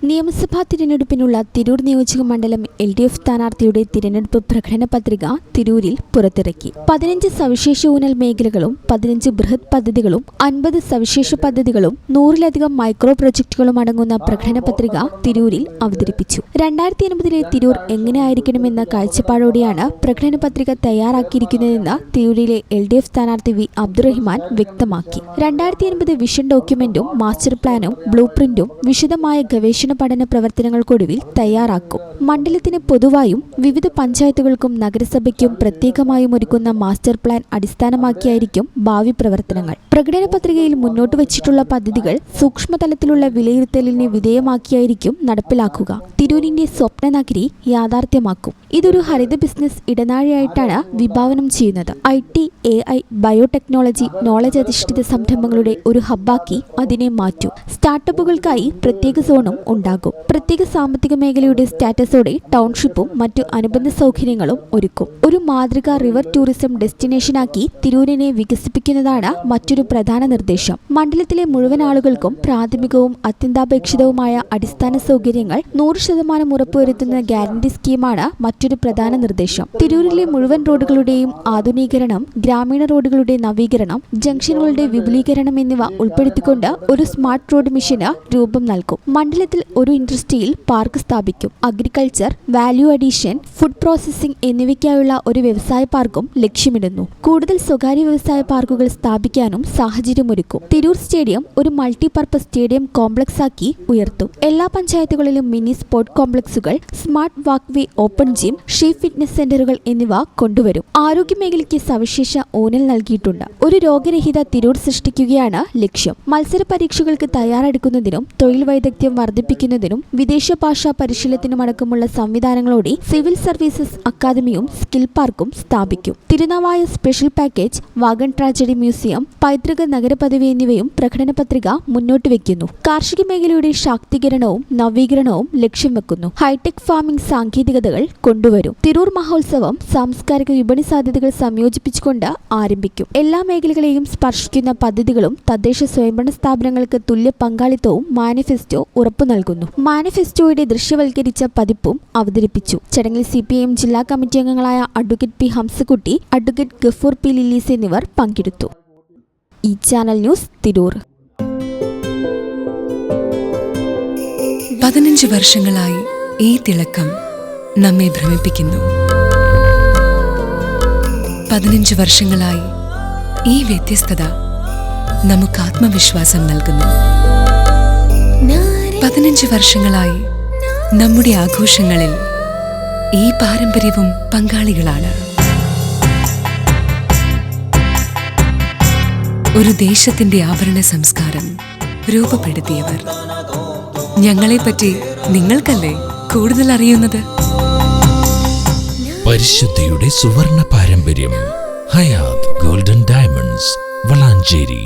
നിയമസഭാ തിരഞ്ഞെടുപ്പിനുള്ള തിരൂർ നിയോജക മണ്ഡലം LDF സ്ഥാനാർത്ഥിയുടെ തിരഞ്ഞെടുപ്പ് പ്രകടന പത്രിക തിരൂരിൽ പുറത്തിറക്കി. 15 സവിശേഷ ഊന്നൽ മേഖലകളും 15 ബൃഹത് പദ്ധതികളും 50 സവിശേഷ പദ്ധതികളും 100-ലധികം മൈക്രോ പ്രൊജക്ടുകളും അടങ്ങുന്ന പ്രകടന പത്രിക തിരൂരിൽ അവതരിപ്പിച്ചു. 2080-ലെ തിരൂർ എങ്ങനെയായിരിക്കണമെന്ന കാഴ്ചപ്പാടോടെയാണ് പ്രകടന പത്രിക തയ്യാറാക്കിയിരിക്കുന്നതെന്ന് തിരൂരിലെ LDF സ്ഥാനാർത്ഥി വി അബ്ദുറഹിമാൻ വ്യക്തമാക്കി. 2080 വിഷൻ ഡോക്യുമെന്റും മാസ്റ്റർ പ്ലാനും ബ്ലൂ പ്രിന്റും വിശദമായ ഗവേഷണ പഠന പ്രവർത്തനങ്ങൾക്കൊടുവിൽ തയ്യാറാക്കും. മണ്ഡലത്തിന് പൊതുവായും വിവിധ പഞ്ചായത്തുകൾക്കും നഗരസഭയ്ക്കും പ്രത്യേകമായും ഒരുക്കുന്ന മാസ്റ്റർ പ്ലാൻ അടിസ്ഥാനമാക്കിയായിരിക്കും ഭാവി പ്രവർത്തനങ്ങൾ. പ്രകടന പത്രികയിൽ മുന്നോട്ട് വച്ചിട്ടുള്ള പദ്ധതികൾ സൂക്ഷ്മതലത്തിലുള്ള വിലയിരുത്തലിന് വിധേയമാക്കിയായിരിക്കും നടപ്പിലാക്കുക. തിരൂരിന്റെ സ്വപ്ന നഗരി യാഥാർത്ഥ്യമാക്കും. ഇതൊരു ഹരിത ബിസിനസ് ഇടനാഴിയായിട്ടാണ് വിഭാവനം ചെയ്യുന്നത്. IT, AI, ബയോടെക്നോളജി, നോളജ് അധിഷ്ഠിത സംരംഭങ്ങളുടെ ഒരു ഹബ്ബാക്കി അതിനെ മാറ്റൂ. സ്റ്റാർട്ടപ്പുകൾക്കായി പ്രത്യേക സോണും ഉണ്ടാകും. പ്രത്യേക സാമ്പത്തിക മേഖലയുടെ സ്റ്റാറ്റസോടെ ടൗൺഷിപ്പും മറ്റു അനുബന്ധ സൗകര്യങ്ങളും ഒരുക്കും. ഒരു മാതൃകാ റിവർ ടൂറിസം ഡെസ്റ്റിനേഷനാക്കി തിരൂരിനെ വികസിപ്പിക്കുന്നതാണ് മറ്റൊരു പ്രധാന നിർദ്ദേശം. മണ്ഡലത്തിലെ മുഴുവൻ ആളുകൾക്കും പ്രാഥമികവും അത്യന്താപേക്ഷിതവുമായ അടിസ്ഥാന സൗകര്യങ്ങൾ 100% ഉറപ്പുവരുത്തുന്ന ഗ്യാരണ്ടി സ്കീമാണ് മറ്റൊരു പ്രധാന നിർദ്ദേശം. തിരൂരിലെ മുഴുവൻ റോഡുകളുടെയും ആധുനീകരണം, ഗ്രാമീണ റോഡുകളുടെ നവീകരണം, ജംഗ്ഷനുകളുടെ വിപുലീകരണം എന്നിവ ഉൾപ്പെടുത്തിക്കൊണ്ട് ഒരു സ്മാർട്ട് റോഡ് മിഷന് രൂപം നൽകും. മണ്ഡലത്തിൽ ഒരു ഇൻഡസ്ട്രിയൽ പാർക്ക് സ്ഥാപിക്കും. Agriculture, value addition, food processing എന്നിവയ്ക്കായുള്ള ഒരു വ്യവസായ പാർക്കും ലക്ഷ്യമിടുന്നു. കൂടുതൽ സ്വകാര്യ വ്യവസായ പാർക്കുകൾ സ്ഥാപിക്കാനും സാഹചര്യമൊരുക്കും. തിരൂർ സ്റ്റേഡിയം ഒരു മൾട്ടിപർപ്പസ് സ്റ്റേഡിയം കോംപ്ലക്സ് ആക്കി ഉയർത്തും. എല്ലാ പഞ്ചായത്തുകളിലും മിനി സ്പോർട്സ് കോംപ്ലക്സുകൾ, സ്മാർട്ട് വാക്ക് വേ, ഓപ്പൺ ജിം, ഷീപ്പ് ഫിറ്റ്നസ് സെന്ററുകൾ എന്നിവ കൊണ്ടുവരും. ആരോഗ്യ മേഖലയ്ക്ക് സവിശേഷ ഊന്നൽ നൽകിയിട്ടുണ്ട്. ഒരു രോഗരഹിത തിരൂർ സൃഷ്ടിക്കുകയാണ് ലക്ഷ്യം. മത്സര പരീക്ഷകൾക്ക് തയ്യാറെടുക്കുന്നതിനും തൊഴിൽ വൈദഗ്ധ്യം വർദ്ധിപ്പിക്കുന്നതിനും വിദേശ ഭാഷാ പരിശീലനത്തിനുമടക്കമുള്ള സംവിധാനങ്ങളോടെ സിവിൽ സർവീസസ് അക്കാദമിയും സ്കിൽ പാർക്കും സ്ഥാപിക്കും. Tirunavaya special package, wagon tragedy museum, പൈതൃക നഗരപദവി എന്നിവയും പ്രകടന പത്രിക മുന്നോട്ട് വയ്ക്കുന്നു. കാർഷിക മേഖലയുടെ ശാക്തീകരണവും നവീകരണവും ലക്ഷ്യം വെക്കുന്നു. ഹൈടെക് ഫാമിംഗ് സാങ്കേതികതകൾ കൊണ്ടുവരും. തിരൂർ മഹോത്സവം സാംസ്കാരിക വിപണി സാധ്യതകൾ സംയോജിപ്പിച്ചുകൊണ്ട് ആരംഭിക്കും. എല്ലാ മേഖലകളെയും സ്പർശിക്കുന്ന പദ്ധതികളും തദ്ദേശ സ്വയംഭരണ സ്ഥാപനങ്ങൾക്ക് തുല്യ പങ്കാളിത്തവും മാനിഫെസ്റ്റോ ഉറപ്പു നൽകുന്നു. മാനിഫെസ്റ്റോയുടെ ദൃശ്യവൽക്കരിച്ച പതിപ്പും അവതരിപ്പിച്ചു. ചടങ്ങിൽ CPIM ജില്ലാ കമ്മിറ്റി അംഗങ്ങളായ advocate P. Hamsakutty, advocate Gafoor P. Lilies എന്നിവർ പങ്കെടുത്തു. ഈ ചാനൽ ന്യൂസ് തിരൂർ. 15 വർഷങ്ങളായി ഈ തിളക്കം നമ്മെ ഭ്രമിപ്പിക്കുന്നു. 15 വർഷങ്ങളായി ഈ വ്യത്യസ്തത നമുക്ക് ആത്മവിശ്വാസം നൽകുന്നു. 15 വർഷങ്ങളായി നമ്മുടെ ആഘോഷങ്ങളിൽ ഈ പാരമ്പര്യവും പങ്കാളികളാണ്. ഒരു ദേശത്തിന്റെ ആഭരണ സംസ്കാരം രൂപപ്പെടുത്തിയവർ. ഞങ്ങളെപ്പറ്റി നിങ്ങൾക്കല്ലേ കൂടുതൽ അറിയുന്നത്? പരിശുദ്ധിയുടെ സുവർണ പാരമ്പര്യം. Hayath golden diamonds, Valanchery.